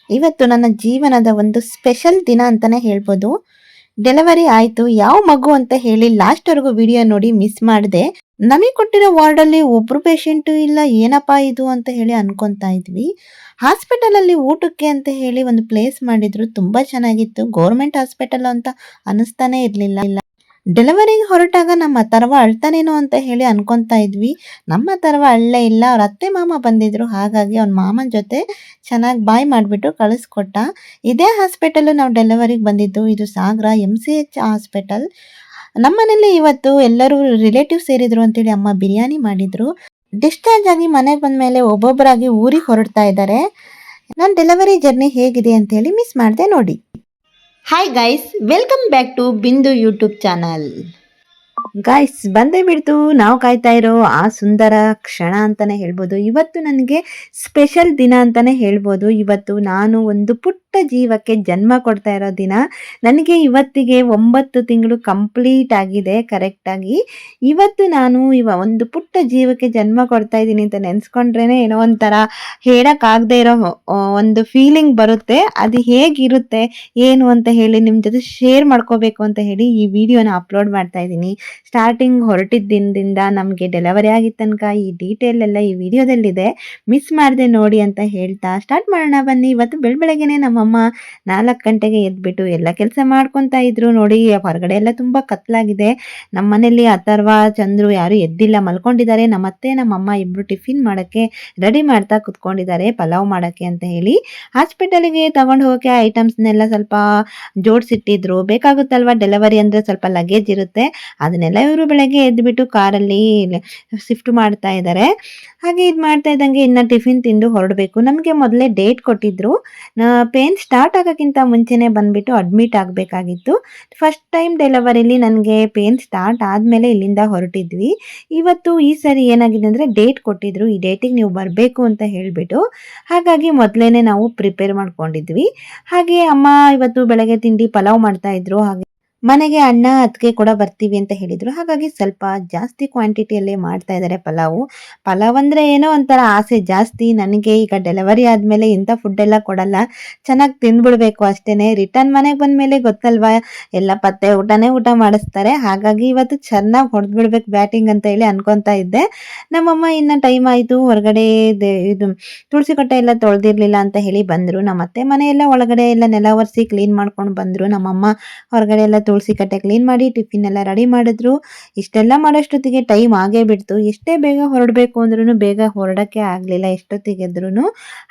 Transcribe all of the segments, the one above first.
ಇವತ್ತು ನನ್ನ ಜೀವನದ ಒಂದು ಸ್ಪೆಷಲ್ ದಿನ ಅಂತಾನೆ ಹೇಳ್ಬೋದು. ಡೆಲಿವರಿ ಆಯ್ತು. ಯಾವ ಮಗು ಅಂತ ಹೇಳಿ ಲಾಸ್ಟ್‌ವರೆಗೂ ವಿಡಿಯೋ ನೋಡಿ ಮಿಸ್ ಮಾಡ್ದೆ. ನಮಿಗ್ ಕೊಟ್ಟಿರೋ ವಾರ್ಡಲ್ಲಿ ಒಬ್ರು ಪೇಷಂಟು ಇಲ್ಲ. ಏನಪ್ಪಾ ಇದು ಅಂತ ಹೇಳಿ ಅನ್ಕೊಂತಾ ಇದ್ವಿ. ಹಾಸ್ಪಿಟಲಲ್ಲಿ ಊಟಕ್ಕೆ ಅಂತ ಹೇಳಿ ಒಂದು ಪ್ಲೇಸ್ ಮಾಡಿದ್ರು. ತುಂಬಾ ಚೆನ್ನಾಗಿತ್ತು. ಗೌರ್ಮೆಂಟ್ ಹಾಸ್ಪಿಟಲ್ ಅಂತ ಅನಿಸ್ತಾನೆ ಇರ್ಲಿಲ್ಲ. ಡೆಲಿವರಿಗೆ ಹೊರಟಾಗ ನಮ್ಮ ಅಥರ್ವ ಅಳ್ತಾನೇನೋ ಅಂತ ಹೇಳಿ ಅನ್ಕೊಂತಾ ಇದ್ವಿ. ನಮ್ಮ ಅಥರ್ವ ಅಳ್ಳೇ ಇಲ್ಲ. ಅವ್ರ ಅತ್ತೆ ಮಾಮ ಬಂದಿದ್ರು. ಹಾಗಾಗಿ ಅವ್ನ ಮಾಮನ ಜೊತೆ ಚೆನ್ನಾಗಿ ಬಾಯ್ ಮಾಡಿಬಿಟ್ಟು ಕಳಿಸ್ಕೊಟ್ಟ. ಇದೇ ಹಾಸ್ಪಿಟಲ್ ನಾವು ಡೆಲಿವರಿಗೆ ಬಂದಿದ್ದು. ಇದು ಸಾಗರ MCH ಹಾಸ್ಪಿಟಲ್. ನಮ್ಮನೇಲಿ ಇವತ್ತು ಎಲ್ಲರೂ ರಿಲೇಟಿವ್ಸ್ ಸೇರಿದ್ರು ಅಂತೇಳಿ ಅಮ್ಮ ಬಿರಿಯಾನಿ ಮಾಡಿದ್ರು. ಡಿಸ್ಚಾರ್ಜ್ ಆಗಿ ಮನೆಗೆ ಬಂದ್ಮೇಲೆ ಒಬ್ಬೊಬ್ಬರಾಗಿ ಊರಿಗೆ ಹೊರಡ್ತಾ ಇದ್ದಾರೆ. ನನ್ನ ಡೆಲಿವರಿ ಜರ್ನಿ ಹೇಗಿದೆ ಅಂತೇಳಿ ಮಿಸ್ ಮಾಡಿದೆ ನೋಡಿ. Hi guys, welcome back to Bindu YouTube channel. Guys, ಬಂದೇ ಬಿಡ್ತು ನಾವು ಕಾಯ್ತಾ ಇರೋ ಆ ಸುಂದರ ಕ್ಷಣ ಅಂತಾನೆ ಹೇಳ್ಬೋದು. ಇವತ್ತು ನನಗೆ ಸ್ಪೆಷಲ್ ದಿನ ಅಂತಾನೆ ಹೇಳ್ಬೋದು. ಇವತ್ತು ನಾನು ಒಂದು ಪುಟ್ಟ ಜೀವಕ್ಕೆ ಜನ್ಮ ಕೊಡ್ತಾ ಇರೋ ದಿನ. ನನಗೆ ಇವತ್ತಿಗೆ 9 ತಿಂಗಳು ಕಂಪ್ಲೀಟ್ ಆಗಿದೆ ಕರೆಕ್ಟಾಗಿ. ಇವತ್ತು ನಾನು ಒಂದು ಪುಟ್ಟ ಜೀವಕ್ಕೆ ಜನ್ಮ ಕೊಡ್ತಾ ಇದ್ದೀನಿ ಅಂತ ನೆನೆಸ್ಕೊಂಡ್ರೇನೆ ಏನೋ ಒಂಥರ ಹೇಳಕ್ಕಾಗದೇ ಇರೋ ಒಂದು ಫೀಲಿಂಗ್ ಬರುತ್ತೆ. ಅದು ಹೇಗಿರುತ್ತೆ ಏನು ಅಂತ ಹೇಳಿ ನಿಮ್ಮ ಜೊತೆ ಶೇರ್ ಮಾಡ್ಕೋಬೇಕು ಅಂತ ಹೇಳಿ ಈ ವಿಡಿಯೋನ ಅಪ್ಲೋಡ್ ಮಾಡ್ತಾ ಇದ್ದೀನಿ. ಸ್ಟಾರ್ಟಿಂಗ್ ಹೊರಟಿದ್ದ ದಿನದಿಂದ ನಮಗೆ ಡೆಲಿವರಿ ಆಗಿದ್ದ ತನಕ ಈ ಡೀಟೇಲ್ ಎಲ್ಲ ಈ ವಿಡಿಯೋದಲ್ಲಿದೆ. ಮಿಸ್ ಮಾಡದೆ ನೋಡಿ ಅಂತ ಹೇಳ್ತಾ ಸ್ಟಾರ್ಟ್ ಮಾಡೋಣ ಬನ್ನಿ. ಇವತ್ತು ಬೆಳಬೆಳಗ್ಗೆನೆ ನಮ್ಮಮ್ಮ 4 ಗಂಟೆಗೆ ಎದ್ಬಿಟ್ಟು ಎಲ್ಲ ಕೆಲಸ ಮಾಡ್ಕೊತಾ ಇದ್ರು. ನೋಡಿ, ಹೊರಗಡೆ ಎಲ್ಲ ತುಂಬ ಕತ್ಲಾಗಿದೆ. ನಮ್ಮ ಮನೇಲಿ ಅಥರ್ವ, ಚಂದ್ರು ಯಾರು ಎದ್ದಿಲ್ಲ, ಮಲ್ಕೊಂಡಿದ್ದಾರೆ. ನಮ್ಮತ್ತೆ ನಮ್ಮಮ್ಮ ಇಬ್ರು ಟಿಫಿನ್ ಮಾಡೋಕ್ಕೆ ರೆಡಿ ಮಾಡ್ತಾ ಕುತ್ಕೊಂಡಿದ್ದಾರೆ, ಪಲಾವ್ ಮಾಡೋಕ್ಕೆ ಅಂತ ಹೇಳಿ. ಹಾಸ್ಪಿಟಲ್ಗೆ ತಗೊಂಡು ಹೋಗೋಕ್ಕೆ ಐಟಮ್ಸ್ನೆಲ್ಲ ಸ್ವಲ್ಪ ಜೋಡಿಸಿಟ್ಟಿದ್ರು. ಬೇಕಾಗುತ್ತಲ್ವ, ಡೆಲಿವರಿ ಅಂದರೆ ಸ್ವಲ್ಪ ಲಗೇಜ್ ಇರುತ್ತೆ. ಅದನ್ನೆಲ್ಲ ಇವರು ಬೆಳಗ್ಗೆ ಎದ್ದುಬಿಟ್ಟು ಕಾರಲ್ಲಿ ಶಿಫ್ಟ್ ಮಾಡ್ತಾ ಇದ್ದಾರೆ. ಹಾಗೆ ಇದು ಮಾಡ್ತಾ ಇದ್ದಂಗೆ ಇನ್ನು ಟಿಫಿನ್ ತಿಂದು ಹೊರಡಬೇಕು. ನಮಗೆ ಮೊದಲೇ ಡೇಟ್ ಕೊಟ್ಟಿದ್ರು. ಪೇನ್ ಸ್ಟಾರ್ಟ್ ಆಗೋಕ್ಕಿಂತ ಮುಂಚೆನೇ ಬಂದುಬಿಟ್ಟು ಅಡ್ಮಿಟ್ ಆಗಬೇಕಾಗಿತ್ತು. ಫಸ್ಟ್ ಟೈಮ್ ಡೆಲಿವರಿಲಿ ನನಗೆ ಪೇನ್ ಸ್ಟಾರ್ಟ್ ಆದಮೇಲೆ ಇಲ್ಲಿಂದ ಹೊರಟಿದ್ವಿ. ಇವತ್ತು ಈ ಸರಿ ಏನಾಗಿದೆ ಅಂದರೆ ಡೇಟ್ ಕೊಟ್ಟಿದ್ರು. ಈ ಡೇಟಿಗೆ ನೀವು ಬರಬೇಕು ಅಂತ ಹೇಳಿಬಿಟ್ಟು. ಹಾಗಾಗಿ ಮೊದಲೇ ನಾವು ಪ್ರಿಪೇರ್ ಮಾಡ್ಕೊಂಡಿದ್ವಿ. ಹಾಗೆ ಅಮ್ಮ ಇವತ್ತು ಬೆಳಗ್ಗೆ ತಿಂಡಿ ಪಲಾವ್ ಮಾಡ್ತಾಯಿದ್ರು. ಹಾಗೆ ಮನೆಗೆ ಅಣ್ಣ ಅತ್ತಿಗೆ ಕೂಡ ಬರ್ತೀವಿ ಅಂತ ಹೇಳಿದ್ರು. ಹಾಗಾಗಿ ಸ್ವಲ್ಪ ಜಾಸ್ತಿ ಕ್ವಾಂಟಿಟಿಯಲ್ಲೇ ಮಾಡ್ತಾ ಇದ್ದಾರೆ ಪಲಾವ್ ಅಂದರೆ ಏನೋ ಒಂಥರ ಆಸೆ ಜಾಸ್ತಿ ನನಗೆ. ಈಗ ಡೆಲಿವರಿ ಆದಮೇಲೆ ಇಂಥ ಫುಡ್ಡೆಲ್ಲ ಕೊಡಲ್ಲ, ಚೆನ್ನಾಗಿ ತಿಂದ್ಬಿಡ್ಬೇಕು ಅಷ್ಟೇ. ರಿಟರ್ನ್ ಮನೆಗೆ ಬಂದಮೇಲೆ ಗೊತ್ತಲ್ವಾ, ಎಲ್ಲ ಪತ್ತೆ ಊಟ ಮಾಡಿಸ್ತಾರೆ. ಹಾಗಾಗಿ ಇವತ್ತು ಚೆನ್ನಾಗಿ ಹೊಡೆದ್ಬಿಡ್ಬೇಕು ಬ್ಯಾಟಿಂಗ್ ಅಂತ ಹೇಳಿ ಅನ್ಕೊತಾ ಇದ್ದೆ. ನಮ್ಮಮ್ಮ ಇನ್ನು ಟೈಮ್ ಆಯಿತು, ಹೊರಗಡೆ ಇದು ತುಳಸಿ ಕಟ್ಟೆ ಎಲ್ಲ ತೊಳೆದಿರಲಿಲ್ಲ ಅಂತ ಹೇಳಿ ಬಂದರು. ನಮ್ಮ ಅತ್ತೆ ಮನೆಯೆಲ್ಲ ಒಳಗಡೆ ಎಲ್ಲ ನೆಲ ಒರೆಸಿ ಕ್ಲೀನ್ ಮಾಡ್ಕೊಂಡು ಬಂದರು. ನಮ್ಮಮ್ಮ ಹೊರಗಡೆ ಎಲ್ಲ ತುಳಸಿ ಕಟ್ಟೆ ಕ್ಲೀನ್ ಮಾಡಿ ಟಿಫಿನ್ ಎಲ್ಲ ರೆಡಿ ಮಾಡಿದ್ರು. ಇಷ್ಟೆಲ್ಲ ಮಾಡೋಷ್ಟೊತ್ತಿಗೆ ಟೈಮ್ ಆಗೇ ಬಿಡ್ತು. ಎಷ್ಟೇ ಬೇಗ ಹೊರಡಬೇಕು ಅಂದ್ರೂ ಬೇಗ ಹೊರಡೋಕ್ಕೆ ಆಗಲಿಲ್ಲ ಎಷ್ಟೊತ್ತಿಗೆದ್ರೂ.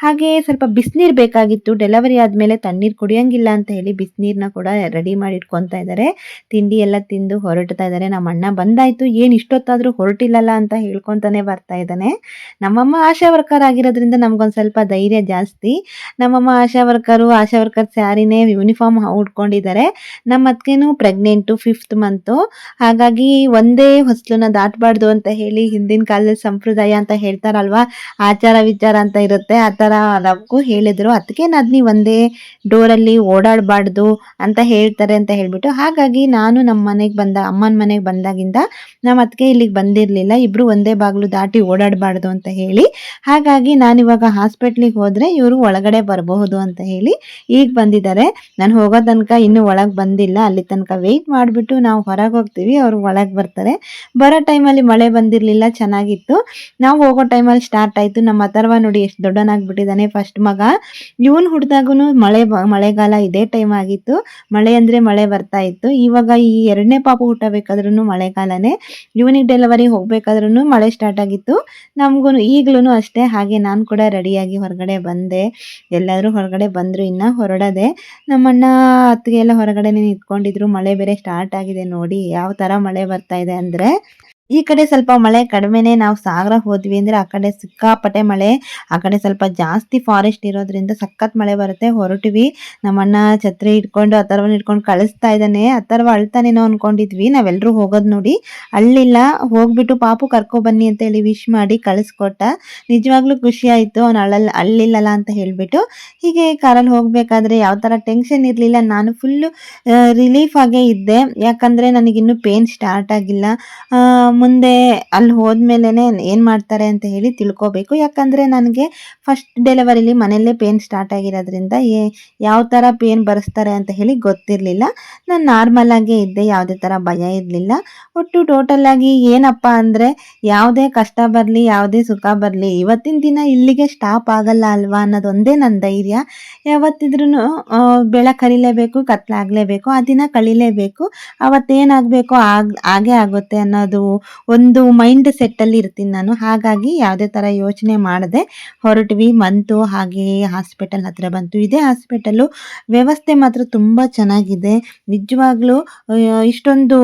ಹಾಗೆ ಸ್ವಲ್ಪ ಬಿಸಿನೀರು ಬೇಕಾಗಿತ್ತು. ಡೆಲಿವರಿ ಆದಮೇಲೆ ತಣ್ಣೀರು ಕುಡಿಯೋಂಗಿಲ್ಲ ಅಂತ ಹೇಳಿ ಬಿಸಿನೀರನ್ನ ಕೂಡ ರೆಡಿ ಮಾಡಿ ಇಟ್ಕೊತಾ ಇದ್ದಾರೆ. ತಿಂಡಿ ಎಲ್ಲ ತಿಂದು ಹೊರಡ್ತಾ ಇದ್ದಾರೆ. ನಮ್ಮ ಅಣ್ಣ ಬಂದಾಯಿತು, ಏನು ಇಷ್ಟೊತ್ತಾದರೂ ಹೊರಟಿಲ್ಲಲ್ಲ ಅಂತ ಹೇಳ್ಕೊತಾನೆ ಬರ್ತಾ ಇದ್ದಾನೆ. ನಮ್ಮಮ್ಮ ಆಶಾ ವರ್ಕರ್ ಆಗಿರೋದ್ರಿಂದ ನಮಗೊಂದು ಸ್ವಲ್ಪ ಧೈರ್ಯ ಜಾಸ್ತಿ. ನಮ್ಮಮ್ಮ ಆಶಾ ವರ್ಕರ್ ಸ್ಯಾರಿನೇ ಯೂನಿಫಾರ್ಮ್ ಉಟ್ಕೊಂಡಿದ್ದಾರೆ. ನಮ್ಮ ಅತ್ತಿಗೆನೂ ಪ್ರೆಗ್ನೆಂಟು 5th ಮಂತು. ಹಾಗಾಗಿ ಒಂದೇ ಹೊಸ್ಲನ್ನ ದಾಟಬಾರ್ದು ಅಂತ ಹೇಳಿ ಹಿಂದಿನ ಕಾಲದಲ್ಲಿ ಸಂಪ್ರದಾಯ ಅಂತ ಹೇಳ್ತಾರಲ್ವಾ, ಆಚಾರ ವಿಚಾರ ಅಂತ ಇರುತ್ತೆ. ಆ ಥರ ನಮಗೂ ಹೇಳಿದರು. ಅದಕ್ಕೆ ನೀವು ಒಂದೇ ಡೋರಲ್ಲಿ ಓಡಾಡಬಾರ್ದು ಅಂತ ಹೇಳ್ತಾರೆ ಅಂತ ಹೇಳಿಬಿಟ್ಟು. ಹಾಗಾಗಿ ನಾನು ನಮ್ಮ ಮನೆಗೆ ಅಮ್ಮನ ಮನೆಗೆ ಬಂದಾಗಿಂದ ನಮ್ಮ ಅತ್ತಿಗೆ ಇಲ್ಲಿಗೆ ಬಂದಿರಲಿಲ್ಲ. ಇಬ್ಬರು ಒಂದೇ ಬಾಗಿಲು ದಾಟಿ ಓಡಾಡಬಾರ್ದು ಅಂತ ಹೇಳಿ. ಹಾಗಾಗಿ ನಾನಿವಾಗ ಹಾಸ್ಪಿಟ್ಲಿಗೆ ಹೋದರೆ ಇವರು ಒಳಗಡೆ ಬರಬಹುದು ಅಂತ ಹೇಳಿ ಈಗ ಬಂದಿದ್ದಾರೆ. ನಾನು ಹೋಗೋ ತನಕ ಇನ್ನೂ ಒಳಗೆ ಬಂದಿಲ್ಲ. ಅಲ್ಲಿ ತನಕ ವೆಯ್ಟ್ ಮಾಡಿಬಿಟ್ಟು ನಾವು ಹೊರಗೆ ಹೋಗ್ತೀವಿ, ಅವರು ಒಳಗೆ ಬರ್ತಾರೆ. ಬರೋ ಟೈಮಲ್ಲಿ ಮಳೆ ಬಂದಿರಲಿಲ್ಲ, ಚೆನ್ನಾಗಿತ್ತು. ನಾವು ಹೋಗೋ ಟೈಮಲ್ಲಿ ಸ್ಟಾರ್ಟ್ ಆಯಿತು. ನಮ್ಮ ಅಥರ್ವ ನೋಡಿ ಎಷ್ಟು ದೊಡ್ಡನಾಗ್ಬಿಟ್ಟಿದ್ದಾನೆ, ಫಸ್ಟ್ ಮಗ. ಇವನು ಹುಟ್ಟಿದಾಗೂ ಮಳೆಗಾಲ ಇದೇ ಟೈಮ್ ಆಗಿತ್ತು. ಮಳೆ ಅಂದರೆ ಮಳೆ ಬರ್ತಾ ಇತ್ತು. ಇವಾಗ ಈ 2ನೇ ಪಾಪು ಹುಟ್ಟಬೇಕಾದ್ರೂ ಮಳೆಗಾಲನೇ. ಇವನಿಗೆ ಡೆಲಿವರಿ ಹೋಗಬೇಕಾದ್ರೂ ಮಳೆ ಸ್ಟಾರ್ಟ್ ಆಗಿತ್ತು. ನಮಗೂ ಈಗಲೂ ಅಷ್ಟೇ. ಹಾಗೆ ನಾನು ಕೂಡ ರೆಡಿಯಾಗಿ ಹೊರಗಡೆ ಬಂದೆ. ಎಲ್ಲರೂ ಹೊರಗಡೆ ಬಂದರು, ಇನ್ನು ಹೊರಡದೆ. ನಮ್ಮಣ್ಣ ಅತ್ತಿಗೆ ಎಲ್ಲ ಹೊರಗಡೆನೇ ನಿಂತ್ಕೊಂಡಿದ್ರು. ಮಳೆ ಬೇರೆ ಸ್ಟಾರ್ಟ್ ಆಗಿದೆ. ನೋಡಿ ಯಾವ ಥರ ಮಳೆ ಬರ್ತಾ ಇದೆ ಅಂದರೆ. ಈ ಕಡೆ ಸ್ವಲ್ಪ ಮಳೆ ಕಡಿಮೆನೇ. ನಾವು ಸಾಗರ ಹೋದ್ವಿ ಅಂದರೆ ಆ ಕಡೆ ಸಿಕ್ಕಾಪಟ್ಟೆ ಮಳೆ. ಆ ಕಡೆ ಸ್ವಲ್ಪ ಜಾಸ್ತಿ ಫಾರೆಸ್ಟ್ ಇರೋದ್ರಿಂದ ಸಖತ್ ಮಳೆ ಬರುತ್ತೆ. ಹೊರಟಿವಿ. ನಮ್ಮಣ್ಣ ಛತ್ರಿ ಇಟ್ಕೊಂಡು ಅಥರ್ವನ ಇಟ್ಕೊಂಡು ಕಳಿಸ್ತಾ ಇದ್ದಾನೆ. ಅಥರ್ವ ಅಳ್ತಾನೇನೋ ಅಂದ್ಕೊಂಡಿದ್ವಿ. ನಾವೆಲ್ಲರೂ ಹೋಗೋದು ನೋಡಿ ಅಳ್ಳಿಲ್ಲ. ಹೋಗ್ಬಿಟ್ಟು ಪಾಪು ಕರ್ಕೊಬನ್ನಿ ಅಂತ ಹೇಳಿ ವಿಶ್ ಮಾಡಿ ಕಳಿಸ್ಕೊಟ್ಟ. ನಿಜವಾಗ್ಲೂ ಖುಷಿ ಆಯಿತು, ಅವ್ನು ಅಳ್ಳಿಲ್ಲಲ್ಲ ಅಂತ ಹೇಳಿಬಿಟ್ಟು. ಹೀಗೆ ಕಾರಲ್ಲಿ ಹೋಗಬೇಕಾದ್ರೆ ಯಾವ ಥರ ಟೆನ್ಷನ್ ಇರಲಿಲ್ಲ. ನಾನು ಫುಲ್ಲು ರಿಲೀಫ್ ಆಗೇ ಇದ್ದೆ. ಯಾಕಂದರೆ ನನಗಿನ್ನೂ ಪೇನ್ ಸ್ಟಾರ್ಟ್ ಆಗಿಲ್ಲ. ಮುಂದೆ ಅಲ್ಲಿ ಹೋದ್ಮೇಲೆನೆ ಏನು ಮಾಡ್ತಾರೆ ಅಂತ ಹೇಳಿ ತಿಳ್ಕೋಬೇಕು. ಯಾಕಂದರೆ ನನಗೆ ಫಸ್ಟ್ ಡೆಲಿವರಿಲಿ ಮನೆಯಲ್ಲೇ ಪೇನ್ ಸ್ಟಾರ್ಟ್ ಆಗಿರೋದ್ರಿಂದ ಯಾವ ಥರ ಪೇನ್ ಬರೆಸ್ತಾರೆ ಅಂತ ಹೇಳಿ ಗೊತ್ತಿರಲಿಲ್ಲ. ನಾನು ನಾರ್ಮಲ್ ಆಗೇ ಇದ್ದೆ, ಯಾವುದೇ ಥರ ಭಯ ಇರಲಿಲ್ಲ. ಒಟ್ಟು ಟೋಟಲ್ ಆಗಿ ಏನಪ್ಪ ಅಂದರೆ ಯಾವುದೇ ಕಷ್ಟ ಬರಲಿ, ಯಾವುದೇ ಸುಖ ಬರಲಿ, ಇವತ್ತಿನ ದಿನ ಇಲ್ಲಿಗೆ ಸ್ಟಾಪ್ ಆಗಲ್ಲ ಅಲ್ವಾ ಅನ್ನೋದೊಂದೇ ನನ್ನ ಧೈರ್ಯ. ಯಾವತ್ತಿದ್ರೂ ಬೆಳಕು ಹರಿಲೇಬೇಕು, ಕತ್ಲಾಗಲೇಬೇಕು, ಆ ದಿನ ಕಳಿಲೇಬೇಕು. ಅವತ್ತೇನಾಗಬೇಕೋ ಹಾಗೇ ಆಗುತ್ತೆ ಅನ್ನೋದು ಒಂದು ಮೈಂಡ್ ಸೆಟ್ಟಲ್ಲಿ ಇರ್ತೀನಿ ನಾನು. ಹಾಗಾಗಿ ಯಾವುದೇ ಥರ ಯೋಚನೆ ಮಾಡದೆ ಹೊರಟ್ವಿ. ಬಂತು, ಹಾಗೆ ಹಾಸ್ಪಿಟಲ್ ಹತ್ರ ಬಂತು. ಇದೇ ಹಾಸ್ಪಿಟಲ್ಲು ವ್ಯವಸ್ಥೆ ಮಾತ್ರ ತುಂಬ ಚೆನ್ನಾಗಿದೆ. ನಿಜವಾಗ್ಲೂ ಇಷ್ಟೊಂದು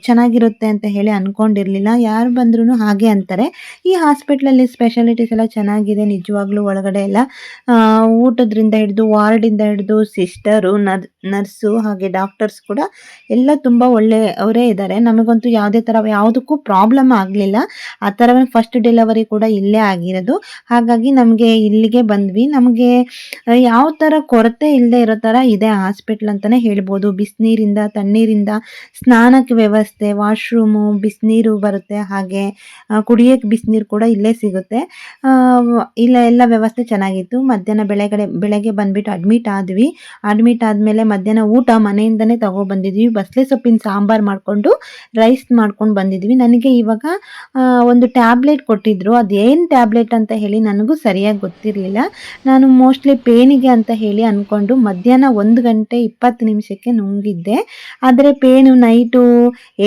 ಚೆನ್ನಾಗಿರುತ್ತೆ ಅಂತ ಹೇಳಿ ಅಂದ್ಕೊಂಡಿರಲಿಲ್ಲ. ಯಾರು ಬಂದ್ರೂ ಹಾಗೆ ಅಂತಾರೆ. ಈ ಹಾಸ್ಪಿಟ್ಲಲ್ಲಿ ಸ್ಪೆಷಾಲಿಟೀಸ್ ಎಲ್ಲ ಚೆನ್ನಾಗಿದೆ ನಿಜವಾಗ್ಲೂ. ಒಳಗಡೆ ಎಲ್ಲ ಊಟದ್ರಿಂದ ಹಿಡಿದು, ವಾರ್ಡಿಂದ ಹಿಡಿದು, ಸಿಸ್ಟರು, ನರ್ಸು ಹಾಗೆ ಡಾಕ್ಟರ್ಸ್ ಕೂಡ ಎಲ್ಲ ತುಂಬ ಒಳ್ಳೆಯವರೇ ಇದ್ದಾರೆ. ನಮಗಂತೂ ಯಾವುದೇ ಥರ ಯಾವುದಕ್ಕೂ ಪ್ರಾಬ್ಲಮ್ ಆಗಲಿಲ್ಲ. ಆ ಥರವೇ ಫಸ್ಟ್ ಡೆಲಿವರಿ ಕೂಡ ಇಲ್ಲೇ ಆಗಿರೋದು. ಹಾಗಾಗಿ ನಮಗೆ ಇಲ್ಲಿಗೆ ಬಂದ್ವಿ. ನಮಗೆ ಯಾವ ಥರ ಕೊರತೆ ಇಲ್ಲದೆ ಇರೋ ಥರ ಇದೆ ಹಾಸ್ಪಿಟ್ಲ್ ಅಂತಲೇ ಹೇಳ್ಬೋದು. ಬಿಸಿನೀರಿಂದ, ತಣ್ಣೀರಿಂದ, ಸ್ನಾನಕ್ಕೆ ವ್ಯವಸ್ಥೆ, ವಾಶ್ರೂಮು, ಬಿಸಿನೀರು ಬರುತ್ತೆ. ಹಾಗೆ ಕುಡಿಯೋಕ್ಕೆ ಬಿಸಿನೀರು ಕೂಡ ಇಲ್ಲೇ ಸಿಗುತ್ತೆ. ಇಲ್ಲ ಎಲ್ಲ ವ್ಯವಸ್ಥೆ ಚೆನ್ನಾಗಿತ್ತು. ಮಧ್ಯಾಹ್ನ ಬೆಳಗ್ಗೆ ಬಂದುಬಿಟ್ಟು ಅಡ್ಮಿಟ್ ಆದ್ವಿ. ಅಡ್ಮಿಟ್ ಆದಮೇಲೆ ಮಧ್ಯಾಹ್ನ ಊಟ ಮನೆಯಿಂದನೇ ತಗೊಬಂದಿದ್ವಿ. ಬಸಳೆ ಸೊಪ್ಪಿನ ಸಾಂಬಾರು ಮಾಡಿಕೊಂಡು ರೈಸ್ ಮಾಡ್ಕೊಂಡು ಬಂದಿದ್ವಿ. ನನಗೆ ಇವಾಗ ಒಂದು ಟ್ಯಾಬ್ಲೆಟ್ ಕೊಟ್ಟಿದ್ದರು. ಅದೇನು ಟ್ಯಾಬ್ಲೆಟ್ ಅಂತ ಹೇಳಿ ನನಗೂ ಸರಿಯಾಗಿ ಗೊತ್ತಿರಲಿಲ್ಲ. ನಾನು ಮೋಸ್ಟ್ಲಿ ಪೇನಿಗೆ ಅಂತ ಹೇಳಿ ಅಂದ್ಕೊಂಡು ಮಧ್ಯಾಹ್ನ 1 ಗಂಟೆ 20 ನಿಮಿಷಕ್ಕೆ ನುಂಗಿದ್ದೆ. ಆದರೆ ಪೇನು ನೈಟು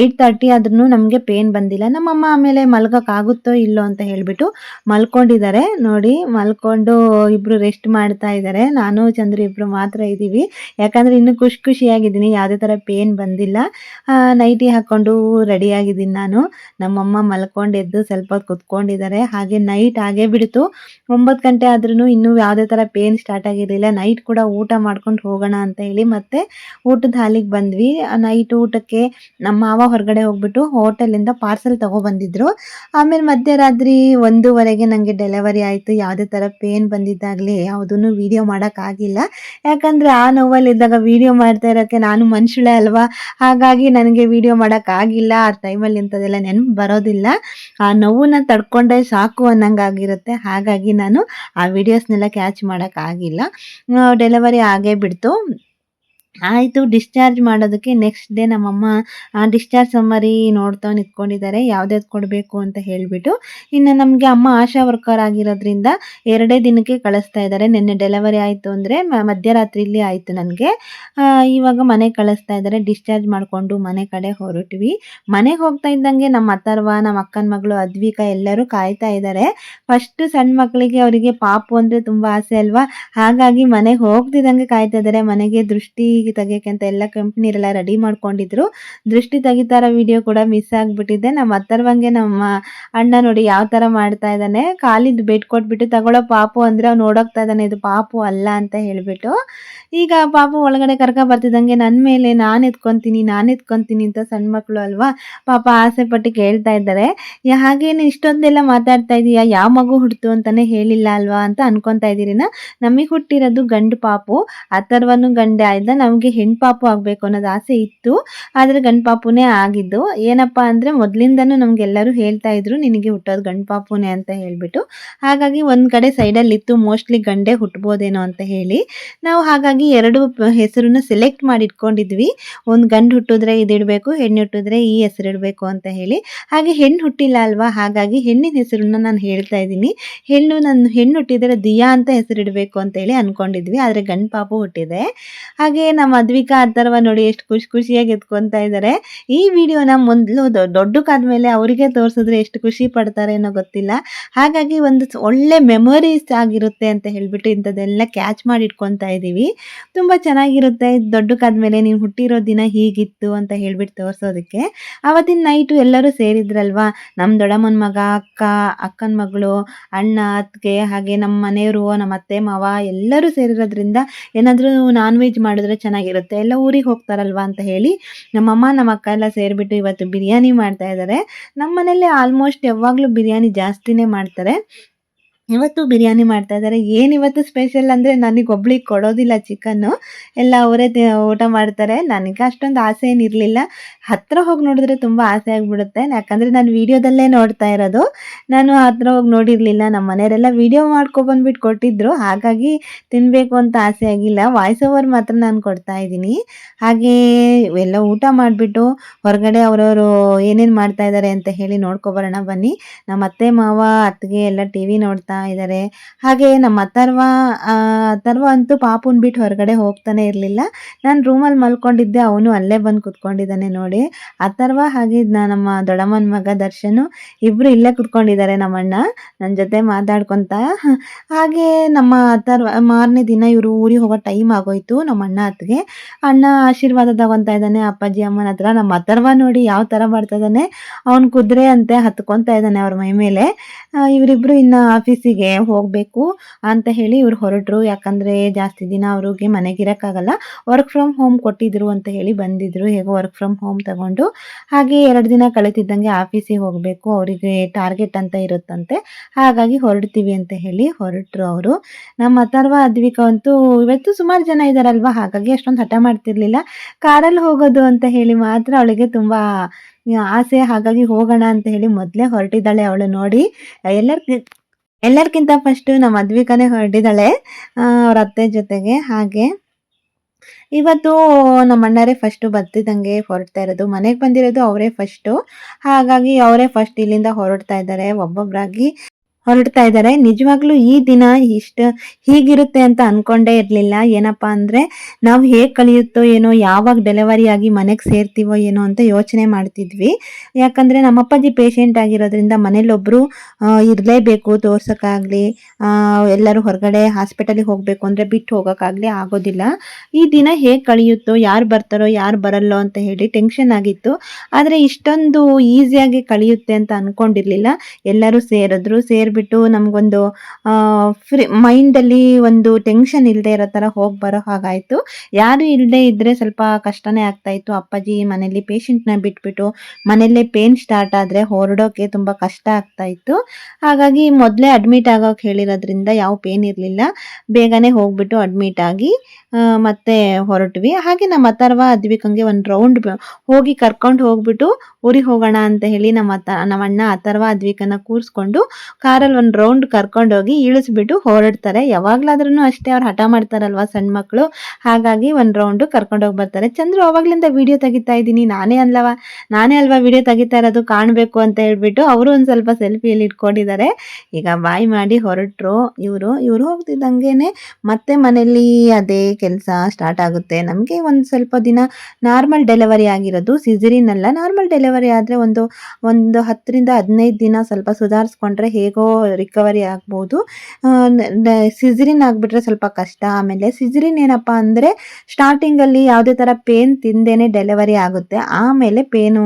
8:30 ಆದ್ರೂ ನಮಗೆ ಪೇನ್ ಬಂದಿಲ್ಲ. ನಮ್ಮಮ್ಮ ಆಮೇಲೆ ಮಲ್ಗೋಕ್ಕಾಗುತ್ತೋ ಇಲ್ಲೋ ಅಂತ ಹೇಳಿಬಿಟ್ಟು ಮಲ್ಕೊಂಡಿದ್ದಾರೆ. ನೋಡಿ, ಮಲ್ಕೊಂಡು ಇಬ್ಬರು ರೆಸ್ಟ್ ಮಾಡ್ತಾ ಇದ್ದಾರೆ. ನಾನು ಚಂದ್ರು ಇಬ್ಬರು ಮಾತ್ರ ಇದ್ದೀವಿ. ಯಾಕಂದರೆ ಇನ್ನೂ ಖುಷಿಯಾಗಿದ್ದೀನಿ, ಯಾವುದೇ ಥರ ಪೇನ್ ಬಂದಿಲ್ಲ. ನೈಟಿ ಹಾಕ್ಕೊಂಡು ರೆಡಿಯಾಗಿದ್ದೀನಿ ನಾನು. ನಮ್ಮಮ್ಮ ಮಲ್ಕೊಂಡು ಎದ್ದು ಸ್ವಲ್ಪ ಹೊತ್ತು ಕುತ್ಕೊಂಡಿದ್ದಾರೆ. ಹಾಗೆ ನೈಟ್ ಆಗೇ ಬಿಡ್ತು. 9 ಗಂಟೆ ಆದ್ರೂ ಇನ್ನೂ ಯಾವುದೇ ಥರ ಪೇನ್ ಸ್ಟಾರ್ಟ್ ಆಗಿರಲಿಲ್ಲ. ನೈಟ್ ಕೂಡ ಊಟ ಮಾಡ್ಕೊಂಡು ಹೋಗೋಣ ಅಂತ ಹೇಳಿ ಮತ್ತೆ ಊಟದ ಹಾಲಿಗೆ ಬಂದ್ವಿ. ನೈಟ್ ಊಟಕ್ಕೆ ನಮ್ಮ ಮಾವ ಹೊರಗಡೆ ಹೋಗ್ಬಿಟ್ಟು ಹೋಟೆಲಿಂದ ಪಾರ್ಸೆಲ್ ತೊಗೊಬಂದಿದ್ರು. ಆಮೇಲೆ ಮಧ್ಯರಾತ್ರಿ 1:15ಗೆ ನನಗೆ ಡೆಲಿವರಿ ಆಯಿತು. ಯಾವುದೇ ಥರ ಪೇನ್ ಬಂದಿದ್ದಾಗಲಿ ಯಾವುದನ್ನು ವೀಡಿಯೋ ಮಾಡೋಕ್ಕಾಗಿಲ್ಲ. ಯಾಕಂದರೆ ಆ ನೋವಲ್ಲಿದ್ದಾಗ ವೀಡಿಯೋ ಮಾಡ್ತಾ ಇರೋಕ್ಕೆ ನಾನು ಮನುಷ್ಯಳೇ ಅಲ್ವಾ. ಹಾಗಾಗಿ ನನಗೆ ವೀಡಿಯೋ ಮಾಡೋಕ್ಕಾಗಿಲ್ಲ. ಆ ಟೈಮಲ್ಲಿ ಇಂಥದ್ದೆಲ್ಲ ನೆನಪು ಬರೋದಿಲ್ಲ. ಆ ನೋವನ್ನ ತಡ್ಕೊಂಡ್ರೆ ಸಾಕು ಅನ್ನಂಗಾಗಿರುತ್ತೆ. ಹಾಗಾಗಿ ನಾನು ಆ ವೀಡಿಯೋಸ್ನೆಲ್ಲ ಕ್ಯಾಚ್ ಮಾಡೋಕ್ಕಾಗಿಲ್ಲ. ಡೆಲಿವರಿ ಆಗೇ ಬಿಡ್ತು. ಆಯಿತು, ಡಿಸ್ಚಾರ್ಜ್ ಮಾಡೋದಕ್ಕೆ ನೆಕ್ಸ್ಟ್ ಡೇ ನಮ್ಮಮ್ಮ ಡಿಸ್ಚಾರ್ಜ್ ಸಮ್ಮರಿ ನೋಡ್ತಾ ನಿಂತ್ಕೊಂಡಿದ್ದಾರೆ, ಯಾವ್ದ್ಯಾವ್ದು ಕೊಡಬೇಕು ಅಂತ ಹೇಳಿಬಿಟ್ಟು. ಇನ್ನು ನಮಗೆ ಅಮ್ಮ ಆಶಾ ವರ್ಕರ್ ಆಗಿರೋದ್ರಿಂದ 2 ದಿನಕ್ಕೆ ಕಳಿಸ್ತಾ ಇದ್ದಾರೆ. ನಿನ್ನೆ ಡೆಲಿವರಿ ಆಯಿತು ಅಂದರೆ ಮಧ್ಯರಾತ್ರಿಲಿ ಆಯಿತು ನನಗೆ. ಇವಾಗ ಮನೆಗೆ ಕಳಿಸ್ತಾ ಇದ್ದಾರೆ. ಡಿಸ್ಚಾರ್ಜ್ ಮಾಡಿಕೊಂಡು ಮನೆ ಕಡೆ ಹೊರಟ್ವಿ. ಮನೆಗೆ ಹೋಗ್ತಾ ಇದ್ದಂಗೆ ನಮ್ಮ ಅಥರ್ವ, ನಮ್ಮ ಅಕ್ಕನ ಮಗಳು ಅದ್ವಿಕಾ ಎಲ್ಲರೂ ಕಾಯ್ತಾ ಇದ್ದಾರೆ. ಫಸ್ಟ್ ಸಣ್ಣ ಮಕ್ಕಳಿಗೆ ಅವರಿಗೆ ಪಾಪು ಅಂದರೆ ತುಂಬ ಆಸೆ ಅಲ್ವಾ. ಹಾಗಾಗಿ ಮನೆಗೆ ಹೋಗ್ತಿದ್ದಂಗೆ ಕಾಯ್ತಾ ಇದ್ದಾರೆ. ಮನೆಗೆ ದೃಷ್ಟಿ ತೆಗಿಯೋಕ್ಕೆ ಅಂತ ಎಲ್ಲ ಕಂಪ್ನಿರೆಲ್ಲ ರೆಡಿ ಮಾಡ್ಕೊಂಡಿದ್ರು. ದೃಷ್ಟಿ ತೆಗಿತಾರ ವಿಡಿಯೋ ಕೂಡ ಮಿಸ್ ಆಗಿಬಿಟ್ಟಿದೆ. ನಮ್ಮ ಅಥರ್ವಂಗೆ ನಮ್ಮ ಅಣ್ಣ ನೋಡಿ ಯಾವ ಥರ ಮಾಡ್ತಾ ಇದ್ದಾನೆ. ಕಾಲಿದ್ದು ಬೆಡ್ ಕೊಟ್ಬಿಟ್ಟು ತಗೊಳ್ಳೋ ಪಾಪು ಅಂದರೆ ಅವ್ನು ನೋಡೋಗ್ತಾ ಇದ್ದಾನೆ, ಇದು ಪಾಪು ಅಲ್ಲ ಅಂತ ಹೇಳಿಬಿಟ್ಟು. ಈಗ ಪಾಪು ಒಳಗಡೆ ಬರ್ತಿದ್ದಂಗೆ ನನ್ನ ಮೇಲೆ ನಾನು ಎತ್ಕೊತೀನಿ ಅಂತ ಸಣ್ಣ ಮಕ್ಕಳು ಅಲ್ವಾ, ಪಾಪ ಆಸೆ ಪಟ್ಟು ಕೇಳ್ತಾ ಇದ್ದಾರೆ. ಹಾಗೇನು ಇಷ್ಟೊಂದೆಲ್ಲ ಮಾತಾಡ್ತಾ ಇದೀಯಾ, ಯಾವ ಮಗು ಹುಡ್ತು ಅಂತಾನೆ ಹೇಳಿಲ್ಲ ಅಲ್ವಾ ಅಂತ ಅನ್ಕೊತಾ ಇದ್ದೀರಿನ. ನಮಗೆ ಹುಟ್ಟಿರೋದು ಗಂಡು ಪಾಪು, ಅಥರ್ವನು ಗಂಡೆ ಆಯ್ದ. ನಮಗೆ ಹೆಣ್ಣು ಪಾಪು ಆಗಬೇಕು ಅನ್ನೋದು ಆಸೆ ಇತ್ತು, ಆದರೆ ಗಂಡು ಪಾಪುನೇ ಆಗಿದ್ದು. ಏನಪ್ಪ ಅಂದರೆ ಮೊದಲಿಂದನೂ ನಮಗೆಲ್ಲರೂ ಹೇಳ್ತಾ ಇದ್ರು ನಿನಗೆ ಹುಟ್ಟೋದು ಗಂಡು ಪಾಪುನೇ ಅಂತ ಹೇಳಿಬಿಟ್ಟು. ಹಾಗಾಗಿ ಒಂದು ಕಡೆ ಸೈಡಲ್ಲಿ ಇತ್ತು ಮೋಸ್ಟ್ಲಿ ಗಂಡೇ ಹುಟ್ಬೋದೇನೋ ಅಂತ ಹೇಳಿ. ನಾವು ಹಾಗಾಗಿ 2 ಹೆಸರನ್ನು ಸೆಲೆಕ್ಟ್ ಮಾಡಿ ಇಟ್ಕೊಂಡಿದ್ವಿ. ಒಂದು ಗಂಡು ಹುಟ್ಟಿದ್ರೆ ಇದಿಡಬೇಕು, ಹೆಣ್ಣು ಹುಟ್ಟಿದ್ರೆ ಈ ಹೆಸರು ಇಡಬೇಕು ಅಂತ ಹೇಳಿ. ಹಾಗೆ ಹೆಣ್ಣು ಹುಟ್ಟಿಲ್ಲ ಅಲ್ವಾ, ಹಾಗಾಗಿ ಹೆಣ್ಣಿನ ಹೆಸರನ್ನ ನಾನು ಹೇಳ್ತಾ ಇದ್ದೀನಿ. ಹೆಣ್ಣು ಹುಟ್ಟಿದರೆ ದಿಯಾ ಅಂತ ಹೆಸರಿಡಬೇಕು ಅಂತ ಹೇಳಿ ಅಂದ್ಕೊಂಡಿದ್ವಿ, ಆದರೆ ಗಂಡು ಪಾಪು ಹುಟ್ಟಿದೆ. ಹಾಗೆ ನಮ್ಮ ಅದ್ವಿಕಾ ಅಥರ್ವ ನೋಡಿ ಎಷ್ಟು ಖುಷಿಯಾಗಿ ಎತ್ಕೊತಾ ಇದ್ದಾರೆ. ಈ ವಿಡಿಯೋನ ಮೊದಲು ದೊಡ್ಡಕ್ಕಾದ್ಮೇಲೆ ಅವರಿಗೆ ತೋರಿಸಿದ್ರೆ ಎಷ್ಟು ಖುಷಿ ಪಡ್ತಾರೆ ಅನ್ನೋ ಗೊತ್ತಿಲ್ಲ. ಹಾಗಾಗಿ ಒಂದು ಒಳ್ಳೆ ಮೆಮೊರೀಸ್ ಆಗಿರುತ್ತೆ ಅಂತ ಹೇಳಿಬಿಟ್ಟು ಇಂಥದ್ದೆಲ್ಲ ಕ್ಯಾಚ್ ಮಾಡಿ ಇಟ್ಕೊತಾ ಇದ್ದೀವಿ. ತುಂಬ ಚೆನ್ನಾಗಿರುತ್ತೆ. ದೊಡ್ಡಕ್ಕಾದ್ಮೇಲೆ ನೀವು ಹುಟ್ಟಿರೋ ದಿನ ಹೀಗಿತ್ತು ಅಂತ ಹೇಳ್ಬಿಟ್ಟು ತೋರಿಸೋದಕ್ಕೆ. ಆವತ್ತಿನ ನೈಟು ಎಲ್ಲರೂ ಸೇರಿದ್ರಲ್ವಾ, ನಮ್ಮ ದೊಡ್ಡಮ್ಮನ ಮಗ, ಅಕ್ಕನ ಮಗಳು, ಅಣ್ಣ, ಅತ್ತಿಗೆ, ಹಾಗೆ ನಮ್ಮ ಮನೆಯವರು, ನಮ್ಮ ಅತ್ತೆ ಮಾವ ಎಲ್ಲರೂ ಸೇರಿರೋದ್ರಿಂದ ಏನಾದರೂ ನಾನ್ ವೆಜ್ ಮಾಡಿದ್ರೆ ಚೆನ್ನಾಗಿರುತ್ತೆ. ಎಲ್ಲ ಊರಿಗೆ ಹೋಗ್ತಾರಲ್ವಾ ಅಂತ ಹೇಳಿ ನಮ್ಮಮ್ಮ ನಮ್ಮ ಅಕ್ಕ ಎಲ್ಲ ಸೇರಿಬಿಟ್ಟು ಇವತ್ತು ಬಿರಿಯಾನಿ ಮಾಡ್ತಾ ಇದ್ದಾರೆ. ನಮ್ಮ ಮನೇಲಿ ಆಲ್ಮೋಸ್ಟ್ ಯಾವಾಗಲೂ ಬಿರಿಯಾನಿ ಜಾಸ್ತಿನೇ ಮಾಡ್ತಾರೆ. ಇವತ್ತು ಬಿರಿಯಾನಿ ಮಾಡ್ತಾ ಇದ್ದಾರೆ. ಏನಿವತ್ತು ಸ್ಪೆಷಲ್ ಅಂದರೆ ನನಗೊಬ್ಳಿಗೆ ಕೊಡೋದಿಲ್ಲ ಚಿಕನ್ನು. ಎಲ್ಲ ಅವರೇ ಊಟ ಮಾಡ್ತಾರೆ. ನನಗೆ ಅಷ್ಟೊಂದು ಆಸೆ ಏನಿರಲಿಲ್ಲ. ಹತ್ತಿರ ಹೋಗಿ ನೋಡಿದ್ರೆ ತುಂಬ ಆಸೆ ಆಗಿಬಿಡುತ್ತೆ. ಯಾಕಂದರೆ ನಾನು ವೀಡಿಯೋದಲ್ಲೇ ನೋಡ್ತಾ ಇರೋದು. ನಾನು ಹತ್ರ ಹೋಗಿ ನೋಡಿರಲಿಲ್ಲ. ನಮ್ಮ ಮನೆಯವರೆಲ್ಲ ವೀಡಿಯೋ ಮಾಡ್ಕೊಬಂದ್ಬಿಟ್ಟು ಕೊಟ್ಟಿದ್ದರು. ಹಾಗಾಗಿ ತಿನ್ನಬೇಕು ಅಂತ ಆಸೆ ಆಗಿಲ್ಲ. ವಾಯ್ಸ್ ಓವರ್ ಮಾತ್ರ ನಾನು ಕೊಡ್ತಾ ಇದ್ದೀನಿ. ಹಾಗೇ ಎಲ್ಲ ಊಟ ಮಾಡಿಬಿಟ್ಟು ಹೊರಗಡೆ ಅವರವರು ಏನೇನು ಮಾಡ್ತಾ ಇದ್ದಾರೆ ಅಂತ ಹೇಳಿ ನೋಡ್ಕೊಬರೋಣ ಬನ್ನಿ. ನಮ್ಮ ಅತ್ತೆ ಮಾವ ಅತ್ತಿಗೆ ಎಲ್ಲ ಟಿವಿ ನೋಡ್ತಾ ಇದ್ದಾರೆ. ಹಾಗೆ ನಮ್ಮ ಅಥರ್ವ ಅಂತೂ ಪಾಪುನ್ ಬಿಟ್ಟು ಹೊರಗಡೆ ಹೋಗ್ತಾನೆ ಇರಲಿಲ್ಲ. ನಾನು ರೂಮಲ್ಲಿ ಮಲ್ಕೊಂಡಿದ್ದೆ, ಅವನು ಅಲ್ಲೇ ಬಂದು ಕುತ್ಕೊಂಡಿದ್ದಾನೆ ನೋಡಿ. ಅಥರ್ವ ಹಾಗೆ ನಮ್ಮ ದೊಡ್ಡಮ್ಮನ ಮಗ ದರ್ಶನು ಇಬ್ರು ಇಲ್ಲೇ ಕುತ್ಕೊಂಡಿದ್ದಾರೆ ನಮ್ಮಣ್ಣ ನನ್ನ ಜೊತೆ ಮಾತಾಡ್ಕೊಂತ. ಹಾಗೆ ನಮ್ಮ ಅಥರ್ವ ಮಾರನೇ ದಿನ ಇವರು ಊರಿಗೆ ಹೋಗೋ ಟೈಮ್ ಆಗೋಯ್ತು. ನಮ್ಮ ಅಣ್ಣ ಅತ್ತಿಗೆ ಅಣ್ಣ ಆಶೀರ್ವಾದ ತಗೊತಾ ಇದ್ದಾನೆ ಅಪ್ಪಾಜಿ ಅಮ್ಮನ ಹತ್ರ. ನಮ್ಮ ಅಥರ್ವ ನೋಡಿ ಯಾವ ಥರ ಮಾಡ್ತಾ ಇದ್ದಾನೆ, ಅವ್ನು ಕುದುರೆ ಅಂತೆ ಹತ್ಕೊತಾ ಇದ್ದಾನೆ ಅವ್ರ ಮೈ ಮೇಲೆ. ಇವರಿಬ್ರು ಇನ್ನು ಆಫೀಸಿಗೆ ಹೋಗಬೇಕು ಅಂತ ಹೇಳಿ ಇವ್ರು ಹೊರಟರು. ಯಾಕಂದರೆ ಜಾಸ್ತಿ ದಿನ ಅವ್ರಿಗೆ ಮನೆಗಿರೋಕ್ಕಾಗಲ್ಲ, ವರ್ಕ್ ಫ್ರಮ್ ಹೋಮ್ ಕೊಟ್ಟಿದ್ರು ಅಂತ ಹೇಳಿ ಬಂದಿದ್ರು. ಹೇಗೋ ವರ್ಕ್ ಫ್ರಮ್ ಹೋಮ್ ತಗೊಂಡು ಹಾಗೆ 2 ದಿನ ಕಳೀತಿದ್ದಂಗೆ ಆಫೀಸಿಗೆ ಹೋಗಬೇಕು, ಅವರಿಗೆ ಟಾರ್ಗೆಟ್ ಅಂತ ಇರುತ್ತಂತೆ. ಹಾಗಾಗಿ ಹೊರಡ್ತೀವಿ ಅಂತ ಹೇಳಿ ಹೊರಟರು ಅವರು. ನಮ್ಮ ಅಥರ್ವ ಅದ್ವಿಕ ಅಂತೂ ಇವತ್ತು ಸುಮಾರು ಜನ ಇದ್ದಾರಲ್ವ, ಹಾಗಾಗಿ ಅಷ್ಟೊಂದು ಹಠ ಮಾಡ್ತಿರ್ಲಿಲ್ಲ. ಕಾರಲ್ಲಿ ಹೋಗೋದು ಅಂತ ಹೇಳಿ ಮಾತ್ರ ಅವಳಿಗೆ ತುಂಬ ಆಸೆ. ಹಾಗಾಗಿ ಹೋಗೋಣ ಅಂತ ಹೇಳಿ ಮೊದಲೇ ಹೊರಟಿದ್ದಾಳೆ ಅವಳು ನೋಡಿ. ಎಲ್ಲರಿಗಿಂತ ಫಸ್ಟು ನಮ್ಮ ಅದ್ವಿಕನೇ ಹೊರಟಿದ್ದಾಳೆ ಅವ್ರ ಅತ್ತೆ ಜೊತೆಗೆ. ಹಾಗೆ ಇವತ್ತು ನಮ್ಮ ಅಣ್ಣರೇ ಫಸ್ಟು ಬರ್ತಿದ್ದಂಗೆ ಹೊರಡ್ತಾ ಇರೋದು. ಮನೆಗೆ ಬಂದಿರೋದು ಅವರೇ ಫಸ್ಟು. ಹಾಗಾಗಿ ಅವರೇ ಫಸ್ಟ್ ಇಲ್ಲಿಂದ ಹೊರಡ್ತಾ ಇದ್ದಾರೆ, ಒಬ್ಬೊಬ್ಬರಾಗಿ ಹೊರಡ್ತಾ ಇದ್ದಾರೆ. ನಿಜವಾಗ್ಲೂ ಈ ದಿನ ಹೀಗಿರುತ್ತೆ ಅಂತ ಅನ್ಕೊಂಡೇ ಇರಲಿಲ್ಲ. ಏನಪ್ಪ ಅಂದರೆ ನಾವು ಹೇಗೆ ಕಳಿಯುತ್ತೋ ಏನೋ, ಯಾವಾಗ ಡೆಲಿವರಿ ಆಗಿ ಮನೆಗೆ ಸೇರ್ತೀವೋ ಏನೋ ಅಂತ ಯೋಚನೆ ಮಾಡ್ತಿದ್ವಿ. ಯಾಕಂದರೆ ನಮ್ಮ ಅಪ್ಪಾಜಿ ಪೇಷೆಂಟ್ ಆಗಿರೋದ್ರಿಂದ ಮನೇಲೊಬ್ಬರು ಇರಲೇಬೇಕು ತೋರ್ಸೋಕ್ಕಾಗಲಿ, ಎಲ್ಲರೂ ಹೊರಗಡೆ ಹಾಸ್ಪಿಟಲಿಗೆ ಹೋಗಬೇಕು ಅಂದರೆ ಬಿಟ್ಟು ಹೋಗೋಕ್ಕಾಗಲಿ ಆಗೋದಿಲ್ಲ. ಈ ದಿನ ಹೇಗೆ ಕಳಿಯುತ್ತೋ, ಯಾರು ಬರ್ತಾರೋ ಯಾರು ಬರಲ್ಲೋ ಅಂತ ಹೇಳಿ ಟೆನ್ಷನ್ ಆಗಿತ್ತು. ಆದರೆ ಇಷ್ಟೊಂದು ಈಸಿಯಾಗಿ ಕಳಿಯುತ್ತೆ ಅಂತ ಅಂದ್ಕೊಂಡಿರಲಿಲ್ಲ. ಎಲ್ಲರೂ ಸೇರಿಬಿಟ್ಟು ನಮಗೊಂದು ಮೈಂಡಲ್ಲಿ ಒಂದು ಟೆನ್ಷನ್ ಇಲ್ಲದೆ ಇರೋ ಥರ ಹೋಗಿ ಬರೋ ಹಾಗಾಯಿತು. ಯಾರು ಇಲ್ಲದೆ ಇದ್ದರೆ ಸ್ವಲ್ಪ ಕಷ್ಟನೇ ಆಗ್ತಾಯಿತ್ತು. ಅಪ್ಪಾಜಿ ಮನೇಲಿ ಪೇಷಂಟ್ನ ಬಿಟ್ಬಿಟ್ಟು ಮನೆಯಲ್ಲೇ ಪೇನ್ ಸ್ಟಾರ್ಟ್ ಆದರೆ ಹೊರಡೋಕ್ಕೆ ತುಂಬ ಕಷ್ಟ ಆಗ್ತಾಯಿತ್ತು. ಹಾಗಾಗಿ ಮೊದಲೇ ಅಡ್ಮಿಟ್ ಆಗೋಕೆ ಹೇಳಿರೋದ್ರಿಂದ ಯಾವ ಪೇನ್ ಇರಲಿಲ್ಲ. ಬೇಗನೆ ಹೋಗ್ಬಿಟ್ಟು ಅಡ್ಮಿಟ್ ಆಗಿ ಮತ್ತೆ ಹೊರಟ್ವಿ. ಹಾಗೆ ನಮ್ಮ ಅಥರ್ವ ಅದ್ವಿಕಂಗೆ ಒಂದು ರೌಂಡ್ ಹೋಗಿ ಕರ್ಕೊಂಡು ಹೋಗ್ಬಿಟ್ಟು ಊರಿಗೆ ಹೋಗೋಣ ಅಂತ ಹೇಳಿ ನಮ್ಮ ಅಣ್ಣ ಅಥರ್ವ ಅದ್ವಿಕನ ಕೂರಿಸ್ಕೊಂಡು ಕಾರಲ್ಲಿ ಒಂದು ರೌಂಡ್ ಕರ್ಕೊಂಡೋಗಿ ಇಳಿಸ್ಬಿಟ್ಟು ಹೊರಡ್ತಾರೆ. ಯಾವಾಗಲಾದ್ರೂ ಅಷ್ಟೇ, ಅವ್ರು ಹಠ ಮಾಡ್ತಾರಲ್ವ ಸಣ್ಣ ಮಕ್ಕಳು, ಹಾಗಾಗಿ ಒಂದು ರೌಂಡು ಕರ್ಕೊಂಡೋಗಿ ಬರ್ತಾರೆ. ಚಂದ್ರು ಅವಾಗಲಿಂದ ವಿಡಿಯೋ ತೆಗಿತಾ ಇದ್ದೀನಿ, ನಾನೇ ಅಲ್ವಾ ವಿಡಿಯೋ ತೆಗಿತಾ ಇರೋದು, ಕಾಣಬೇಕು ಅಂತ ಹೇಳ್ಬಿಟ್ಟು ಅವರು ಒಂದು ಸ್ವಲ್ಪ ಸೆಲ್ಫಿಯಲ್ಲಿ ಇಟ್ಕೊಂಡಿದ್ದಾರೆ. ಈಗ ಬಾಯ್ ಮಾಡಿ ಹೊರಟರು ಇವರು ಹೋಗ್ತಿದ್ದಂಗೆ ಮತ್ತೆ ಮನೆಯಲ್ಲಿ ಅದೇ ಕೆಲಸ ಸ್ಟಾರ್ಟ್ ಆಗುತ್ತೆ. ನಮಗೆ ಒಂದು ಸ್ವಲ್ಪ ದಿನ ನಾರ್ಮಲ್ ಡೆಲಿವರಿ ಆಗಿರೋದು, ಸಿಸರಿನ್ ಅಲ್ಲ. ನಾರ್ಮಲ್ ಡೆಲಿವರಿ ಆದರೆ ಒಂದು 10 ರಿಂದ 15 ದಿನ ಸ್ವಲ್ಪ ಸುಧಾರಿಸ್ಕೊಂಡ್ರೆ ಹೇಗೋ ರಿಕವರಿ ಆಗ್ಬೋದು. ಸಿಸರಿನ್ ಆಗಿಬಿಟ್ರೆ ಸ್ವಲ್ಪ ಕಷ್ಟ. ಆಮೇಲೆ ಸಿಸರಿನ್ ಏನಪ್ಪ ಅಂದರೆ ಸ್ಟಾರ್ಟಿಂಗಲ್ಲಿ ಯಾವುದೇ ಥರ ಪೇನ್ ತಿಂದೇನೆ ಡೆಲಿವರಿ ಆಗುತ್ತೆ, ಆಮೇಲೆ ಪೇನು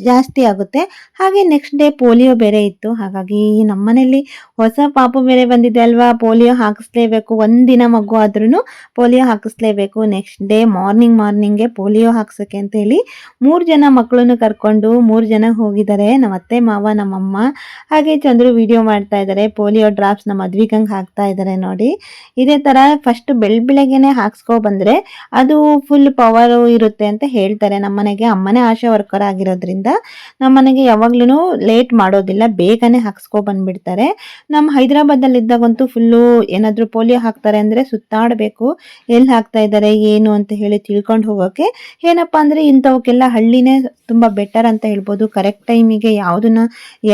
ಜಾಸ್ತಿ ಆಗುತ್ತೆ. ಹಾಗೆ ನೆಕ್ಸ್ಟ್ ಡೇ ಪೋಲಿಯೋ ಬೇರೆ ಇತ್ತು. ಹಾಗಾಗಿ ನಮ್ಮನೇಲಿ ಹೊಸ ಪಾಪು ಬೇರೆ ಬಂದಿದೆ ಅಲ್ವಾ, ಪೋಲಿಯೋ ಹಾಕಿಸ್ಲೇಬೇಕು. ಒಂದಿನ ಮಗು ಆದ್ರೂ ಪೋಲಿಯೋ ಹಾಕಿಸ್ಲೇಬೇಕು. ನೆಕ್ಸ್ಟ್ ಡೇ ಮಾರ್ನಿಂಗ್ಗೆ ಪೋಲಿಯೋ ಹಾಕ್ಸೋಕ್ಕೆ ಅಂತೇಳಿ 3 ಜನ ಮಕ್ಕಳನ್ನು ಕರ್ಕೊಂಡು 3 ಜನ ಹೋಗಿದ್ದಾರೆ. ನಮ್ಮ ಅತ್ತೆ ಮಾವ, ನಮ್ಮಮ್ಮ, ಹಾಗೆ ಚಂದ್ರು ವಿಡಿಯೋ ಮಾಡ್ತಾ ಇದ್ದಾರೆ. ಪೋಲಿಯೋ ಡ್ರಾಪ್ಸ್ ನಮ್ಮ ಅದ್ವಿಕಂಗೆ ಹಾಕ್ತಾ ಇದ್ದಾರೆ ನೋಡಿ. ಇದೇ ಥರ ಫಸ್ಟ್ ಬೆಳಗ್ಗೆನೆ ಹಾಕ್ಸ್ಕೊ ಬಂದರೆ ಅದು ಫುಲ್ ಪವರು ಇರುತ್ತೆ ಅಂತ ಹೇಳ್ತಾರೆ. ನಮ್ಮನೆಗೆ ಅಮ್ಮನೇ ಆಶಾ ವರ್ಕರ್ ಆಗಿರೋದ್ರಿಂದ ನಮ್ಮನೆಗೆ ಯಾವಾಗ್ಲೂ ಲೇಟ್ ಮಾಡೋದಿಲ್ಲ, ಬೇಗನೆ ಹಾಕ್ಸ್ಕೊ ಬಂದ್ಬಿಡ್ತಾರೆ. ನಮ್ಮ ಹೈದರಾಬಾದಲ್ಲಿ ಇದ್ದಾಗಂತೂ ಫುಲ್ಲು ಏನಾದರೂ ಪೋಲಿಯೋ ಹಾಕ್ತಾರೆ ಅಂದರೆ ಸುತ್ತಾಡಬೇಕು, ಎಲ್ಲಿ ಹಾಕ್ತಾ ಇದ್ದಾರೆ ಏನು ಅಂತ ಹೇಳಿ ತಿಳ್ಕೊಂಡು ಹೋಗೋಕ್ಕೆ. ಏನಪ್ಪ ಅಂದರೆ ಇಂಥವಕ್ಕೆಲ್ಲ ಹಳ್ಳಿನೇ ತುಂಬ ಬೆಟರ್ ಅಂತ ಹೇಳ್ಬೋದು. ಕರೆಕ್ಟ್ ಟೈಮಿಗೆ ಯಾವುದನ್ನ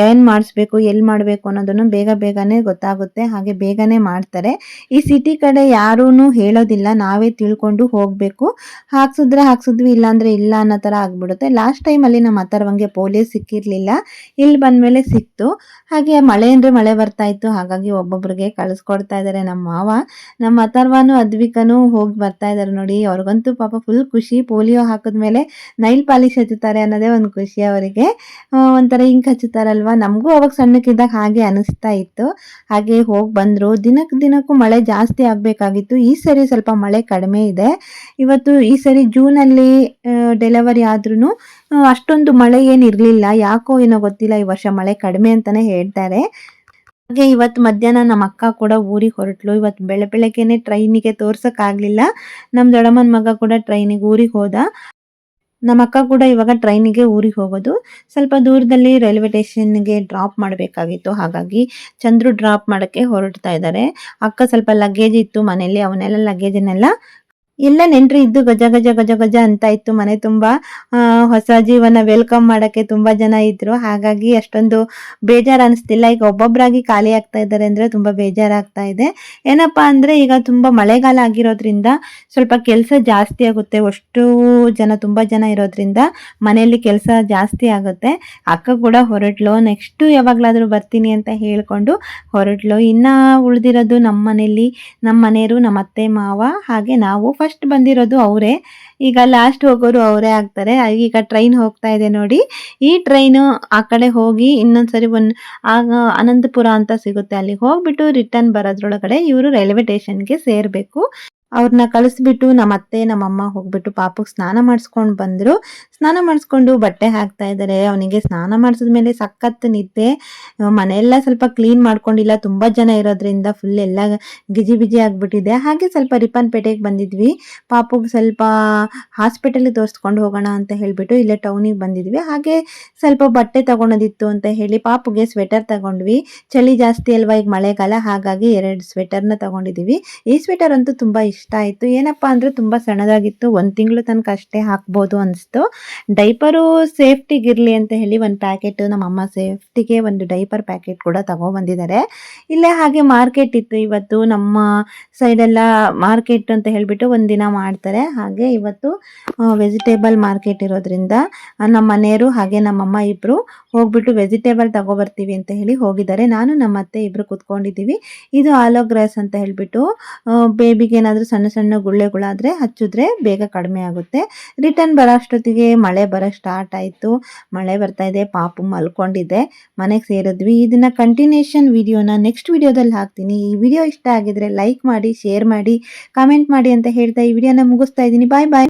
ಏನು ಮಾಡಿಸ್ಬೇಕು, ಎಲ್ಲಿ ಮಾಡಬೇಕು ಅನ್ನೋದನ್ನು ಬೇಗನೆ ಗೊತ್ತಾಗುತ್ತೆ. ಹಾಗೆ ಬೇಗನೆ ಮಾಡ್ತಾರೆ. ಈ ಸಿಟಿ ಕಡೆ ಯಾರೂ ಹೇಳೋದಿಲ್ಲ, ನಾವೇ ತಿಳ್ಕೊಂಡು ಹೋಗಬೇಕು. ಹಾಕ್ಸಿದ್ವಿ, ಇಲ್ಲಾಂದರೆ ಇಲ್ಲ ಅನ್ನೋ ಥರ ಆಗ್ಬಿಡುತ್ತೆ. ಲಾಸ್ಟ್ ಟೈಮಲ್ಲಿ ನಮ್ಮ ಅಥರ್ವಂಗೆ ಪೋಲಿಯೋ ಸಿಕ್ಕಿರಲಿಲ್ಲ, ಇಲ್ಲಿ ಬಂದಮೇಲೆ ಸಿಕ್ತು. ಹಾಗೆ ಮಳೆ ಅಂದರೆ ಮಳೆ ಬರ್ತಾ ಇತ್ತು, ಹಾಗಾಗಿ ಒಬ್ಬೊಬ್ರಿಗೆ ಕಳಿಸ್ಕೊಡ್ತಾ ಇದ್ದಾರೆ ನಮ್ಮ ಮಾವ. ನಮ್ಮ ಅಥರ್ವನೂ ಅದ್ವಿಕನೂ ಹೋಗಿ ಬರ್ತಾ ಇದ್ದಾರೆ ನೋಡಿ. ಅವ್ರಿಗಂತೂ ಪಾಪ ಫುಲ್ ಖುಷಿ. ಪೋಲಿಯೋ ಹಾಕಿದ್ಮೇಲೆ ನೈಲ್ ಪಾಲಿಶ್ ಹಚ್ಚುತ್ತಾರೆ ಅನ್ನೋದೇ ಒಂದು ಖುಷಿ ಅವರಿಗೆ. ಒಂಥರ ಇಂಕ್ ಹಚ್ಚುತ್ತಾರಲ್ವ, ನಮಗೂ ಅವಾಗ ಸಣ್ಣಕ್ಕಿದ್ದಾಗ ಹಾಗೆ ಅನಿಸ್ತಾ ಇತ್ತು. ಹಾಗೆ ಹೋಗಿ ಬಂದರು. ದಿನಕ್ಕೂ ಮಳೆ ಜಾಸ್ತಿ ಆಗಬೇಕಾಗಿತ್ತು, ಈ ಸರಿ ಸ್ವಲ್ಪ ಮಳೆ ಕಡಿಮೆ ಇದೆ. ಈ ಸರಿ ಜೂನಲ್ಲಿ ಡೆಲಿವರಿ ಆದ್ರೂ ಅಷ್ಟೊಂದು ಮಳೆ ಏನಿರಲಿಲ್ಲ. ಯಾಕೋ ಏನೋ ಗೊತ್ತಿಲ್ಲ, ಈ ವರ್ಷ ಮಳೆ ಕಡಿಮೆ ಅಂತಲೇ ಹೇಳ್ತಾರೆ. ಹಾಗೆ ಇವತ್ತು ಮಧ್ಯಾಹ್ನ ನಮ್ಮ ಅಕ್ಕ ಕೂಡ ಊರಿಗೆ ಹೊರಟ್ಲು. ಇವತ್ತು ಬೆಳಗ್ಗೆನೆ ಟ್ರೈನಿಗೆ ತೋರ್ಸಕ್ಕಾಗ್ಲಿಲ್ಲ. ನಮ್ಮ ದೊಡ್ಡಮ್ಮನ ಮಗ ಕೂಡ ಟ್ರೈನಿಗೆ ಊರಿಗೆ ಹೋದ. ನಮ್ಮ ಅಕ್ಕ ಕೂಡ ಇವಾಗ ಟ್ರೈನಿಗೆ ಊರಿಗೆ ಹೋಗೋದು. ಸ್ವಲ್ಪ ದೂರದಲ್ಲಿ ರೈಲ್ವೆ ಸ್ಟೇಷನ್‌ಗೆ ಡ್ರಾಪ್ ಮಾಡಬೇಕಾಗಿತ್ತು. ಹಾಗಾಗಿ ಚಂದ್ರು ಡ್ರಾಪ್ ಮಾಡಕ್ಕೆ ಹೊರಡ್ತಾ ಇದ್ದಾರೆ. ಅಕ್ಕ ಸ್ವಲ್ಪ ಲಗೇಜ್ ಇತ್ತು ಮನೇಲಿ, ಅವನ್ನೆಲ್ಲ ಲಗೇಜನ್ನೆಲ್ಲ ಎಲ್ಲ ನೆಂಟ್ರು ಇದ್ದು ಗಜ ಗಜ ಗಜ ಗಜ ಅಂತ ಇತ್ತು ಮನೆ ತುಂಬಾ. ಹೊಸ ಜೀವನ ವೆಲ್ಕಮ್ ಮಾಡಕ್ಕೆ ತುಂಬಾ ಜನ ಇದ್ರು. ಹಾಗಾಗಿ ಅಷ್ಟೊಂದು ಬೇಜಾರು ಅನಿಸ್ತಿಲ್ಲ. ಈಗ ಒಬ್ಬೊಬ್ಬರಾಗಿ ಖಾಲಿ ಆಗ್ತಾ ಇದ್ದಾರೆ ಅಂದ್ರೆ ತುಂಬಾ ಬೇಜಾರಾಗ್ತಾ ಇದೆ. ಏನಪ್ಪಾ ಅಂದ್ರೆ ಈಗ ತುಂಬಾ ಮಳೆಗಾಲ ಆಗಿರೋದ್ರಿಂದ ಸ್ವಲ್ಪ ಕೆಲಸ ಜಾಸ್ತಿ ಆಗುತ್ತೆ. ಅಷ್ಟು ಜನ ತುಂಬಾ ಜನ ಇರೋದ್ರಿಂದ ಮನೆಯಲ್ಲಿ ಕೆಲಸ ಜಾಸ್ತಿ ಆಗುತ್ತೆ. ಅಕ್ಕ ಕೂಡ ಹೊರಟ್ಲು. ನೆಕ್ಸ್ಟ್ ಯಾವಾಗ್ಲಾದ್ರೂ ಬರ್ತೀನಿ ಅಂತ ಹೇಳ್ಕೊಂಡು ಹೊರಟ್ಲು. ಇನ್ನ ಉಳಿದಿರೋದು ನಮ್ಮ ಮನೆಯಲ್ಲಿ ನಮ್ಮ ಮನೆಯವರು, ನಮ್ಮ ಅತ್ತೆ ಮಾವ ಹಾಗೆ ನಾವು. ಫಸ್ಟ್ ಬಂದಿರೋದು ಅವರೇ. ಈಗ ಲಾಸ್ಟ್ ಹೋಗೋರು ಅವರೇ ಆಗ್ತಾರೆ. ಈಗ ಟ್ರೈನ್ ಹೋಗ್ತಾ ಇದೆ ನೋಡಿ. ಈ ಟ್ರೈನು ಆ ಕಡೆ ಹೋಗಿ ಇನ್ನೊಂದ್ಸರಿ ಆಗ ಅನಂತಪುರ ಅಂತ ಸಿಗುತ್ತೆ, ಅಲ್ಲಿ ಹೋಗ್ಬಿಟ್ಟು ರಿಟರ್ನ್ ಬರೋದ್ರೊಳಗಡೆ ಇವರು ರೈಲ್ವೆ ಸ್ಟೇಷನ್ಗೆ ಸೇರ್ಬೇಕು. ಅವ್ರನ್ನ ಕಳಿಸ್ಬಿಟ್ಟು ನಮ್ಮ ಅತ್ತೆ ನಮ್ಮಮ್ಮ ಹೋಗ್ಬಿಟ್ಟು ಪಾಪುಗೆ ಸ್ನಾನ ಮಾಡಿಸ್ಕೊಂಡು ಬಂದ್ರು. ಸ್ನಾನ ಮಾಡಿಸ್ಕೊಂಡು ಬಟ್ಟೆ ಹಾಕ್ತಾ ಇದ್ದಾರೆ. ಅವನಿಗೆ ಸ್ನಾನ ಮಾಡಿಸಿದ್ಮೇಲೆ ಸಖತ್ ನಿದ್ದೆ. ಮನೆಯೆಲ್ಲ ಸ್ವಲ್ಪ ಕ್ಲೀನ್ ಮಾಡ್ಕೊಂಡಿಲ್ಲ, ತುಂಬಾ ಜನ ಇರೋದ್ರಿಂದ ಫುಲ್ ಎಲ್ಲ ಗಿಜಿ ಬಿಜಿ ಆಗ್ಬಿಟ್ಟಿದೆ. ಹಾಗೆ ಸ್ವಲ್ಪ ರಿಪ್ಪನ್ಪೇಟೆಗೆ ಬಂದಿದ್ವಿ. ಪಾಪುಗೆ ಸ್ವಲ್ಪ ಹಾಸ್ಪಿಟಲ್ಗೆ ತೋರಿಸ್ಕೊಂಡು ಹೋಗೋಣ ಅಂತ ಹೇಳ್ಬಿಟ್ಟು ಇಲ್ಲೇ ಟೌನಿಗೆ ಬಂದಿದ್ವಿ. ಹಾಗೆ ಸ್ವಲ್ಪ ಬಟ್ಟೆ ತಗೊಳೋದಿತ್ತು ಅಂತ ಹೇಳಿ ಪಾಪುಗೆ ಸ್ವೆಟರ್ ತಗೊಂಡ್ವಿ. ಚಳಿ ಜಾಸ್ತಿ ಅಲ್ವಾ ಈಗ ಮಳೆಗಾಲ, ಹಾಗಾಗಿ 2 ಸ್ವೆಟರ್ನ ತಗೊಂಡಿದೀವಿ. ಈ ಸ್ವೆಟರ್ ಅಂತೂ ತುಂಬಾ ಇಷ್ಟ ಆಯ್ತು. ಏನಪ್ಪಾ ಅಂದ್ರೆ ತುಂಬಾ ಸಣ್ಣದಾಗಿತ್ತು, 1 ತಿಂಗಳು ತನಕ ಅಷ್ಟೇ ಹಾಕ್ಬೋದು ಅನಿಸ್ತು. ಡೈಪರು ಸೇಫ್ಟಿಗಿರ್ಲಿ ಅಂತ ಹೇಳಿ ಒಂದು ಪ್ಯಾಕೆಟ್ ನಮ್ಮಮ್ಮ ಸೇಫ್ಟಿಗೆ ಒಂದು ಡೈಪರ್ ಪ್ಯಾಕೆಟ್ ಕೂಡ ತಗೊಬಂದಿದ್ದಾರೆ. ಇಲ್ಲೇ ಹಾಗೆ ಮಾರ್ಕೆಟ್ ಇತ್ತು ಇವತ್ತು. ನಮ್ಮ ಸೈಡೆಲ್ಲ ಮಾರ್ಕೆಟ್ ಅಂತ ಹೇಳ್ಬಿಟ್ಟು ಒಂದಿನ ಮಾಡ್ತಾರೆ. ಹಾಗೆ ಇವತ್ತು ವೆಜಿಟೇಬಲ್ ಮಾರ್ಕೆಟ್ ಇರೋದ್ರಿಂದ ನಮ್ಮ ಮನೆಯವರು ಹಾಗೆ ನಮ್ಮಮ್ಮ ಇಬ್ರು ಹೋಗ್ಬಿಟ್ಟು ವೆಜಿಟೇಬಲ್ ತಗೊಬರ್ತೀವಿ ಅಂತ ಹೇಳಿ ಹೋಗಿದ್ದಾರೆ. ನಾನು ನಮ್ಮ ಅತ್ತೆ ಇಬ್ರು ಕುತ್ಕೊಂಡಿದ್ದೀವಿ. ಇದು ಆಲೋಗ್ರಾಸ್ ಅಂತ ಹೇಳ್ಬಿಟ್ಟು ಬೇಬಿಗೆ ಏನಾದರೂ ಸಣ್ಣ ಸಣ್ಣ ಗುಳ್ಳೆಗಳಾದರೆ ಹಚ್ಚಿದ್ರೆ ಬೇಗ ಕಡಿಮೆ ಆಗುತ್ತೆ. ರಿಟರ್ನ್ ಬರೋ ಅಷ್ಟೊತ್ತಿಗೆ ಮಳೆ ಬರೋ ಸ್ಟಾರ್ಟ್ ಆಯಿತು. ಮಳೆ ಬರ್ತಾ ಇದೆ, ಪಾಪು ಮಲ್ಕೊಂಡಿದೆ. ಮನೆಗೆ ಸೇರಿದ್ವಿ. ಇದನ್ನ ಕಂಟಿನ್ಯೂಷನ್ ವಿಡಿಯೋನ ನೆಕ್ಸ್ಟ್ ವಿಡಿಯೋದಲ್ಲಿ ಹಾಕ್ತೀನಿ. ಈ ವಿಡಿಯೋ ಇಷ್ಟ ಆಗಿದ್ರೆ ಲೈಕ್ ಮಾಡಿ, ಶೇರ್ ಮಾಡಿ, ಕಾಮೆಂಟ್ ಮಾಡಿ ಅಂತ ಹೇಳ್ತಾ ಈ ವಿಡಿಯೋನ ಮುಗಿಸ್ತಾ ಇದ್ದೀನಿ. ಬಾಯ್ ಬಾಯ್.